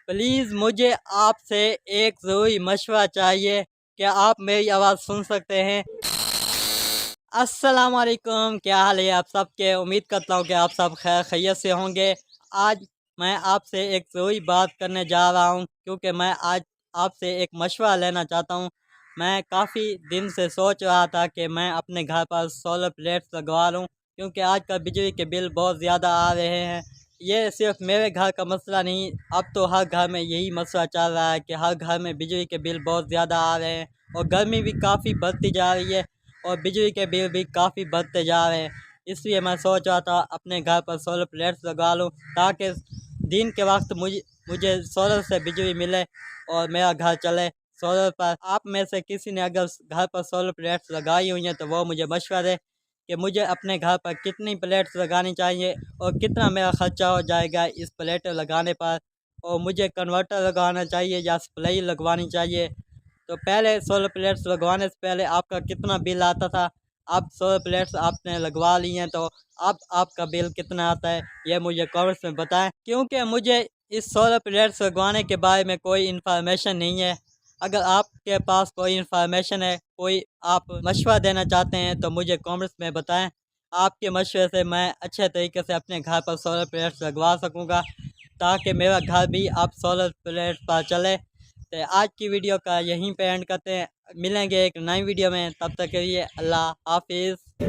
Please مجھے آپ سے ایک ضروری مشورہ چاہیے، کیا آپ میری آواز سن سکتے ہیں؟ السلام علیکم، کیا حال ہے آپ سب کے؟ امید کرتا ہوں کہ آپ سب خیر خیریت سے ہوں گے۔ آج میں آپ سے ایک ضروری بات کرنے جا رہا ہوں، کیونکہ میں آج آپ سے ایک مشورہ لینا چاہتا ہوں۔ میں کافی دن سے سوچ رہا تھا کہ میں اپنے گھر پر سولر پلیٹس لگوا لوں، کیونکہ آج کل بجلی کے بل بہت زیادہ آ رہے ہیں۔ یہ صرف میرے گھر کا مسئلہ نہیں، اب تو ہر گھر میں یہی مسئلہ چل رہا ہے کہ ہر گھر میں بجلی کے بل بہت زیادہ آ رہے ہیں، اور گرمی بھی کافی بڑھتی جا رہی ہے، اور بجلی کے بل بھی کافی بڑھتے جا رہے ہیں۔ اس لیے میں سوچ رہا تھا اپنے گھر پر سولر پلیٹس لگوا لوں، تاکہ دن کے وقت مجھے سولر سے بجلی ملے اور میرا گھر چلے سولر پر۔ آپ میں سے کسی نے اگر گھر پر سولر پلیٹس لگائی ہوئی ہیں تو وہ مجھے مشورہ دے کہ مجھے اپنے گھر پر کتنی پلیٹس لگانی چاہیے، اور کتنا میرا خرچہ ہو جائے گا اس پلیٹ لگانے پر، اور مجھے کنورٹر لگوانا چاہیے یا سپلائی لگوانی چاہیے۔ تو پہلے سولر پلیٹس لگوانے سے پہلے آپ کا کتنا بل آتا تھا، اب سولر پلیٹس آپ نے لگوا لی ہیں تو اب آپ کا بل کتنا آتا ہے، یہ مجھے کمنٹس میں بتائیں، کیونکہ مجھے اس سولر پلیٹس لگوانے کے بارے میں کوئی انفارمیشن نہیں ہے۔ اگر آپ کے پاس کوئی انفارمیشن ہے، کوئی آپ مشورہ دینا چاہتے ہیں تو مجھے کمنٹس میں بتائیں۔ آپ کے مشورے سے میں اچھے طریقے سے اپنے گھر پر سولر پلیٹس لگوا سکوں گا، تاکہ میرا گھر بھی اب سولر پلیٹ پر چلے۔ تو آج کی ویڈیو کا یہیں پہ اینڈ کرتے ہیں، ملیں گے ایک نئی ویڈیو میں، تب تک کے لیے اللہ حافظ۔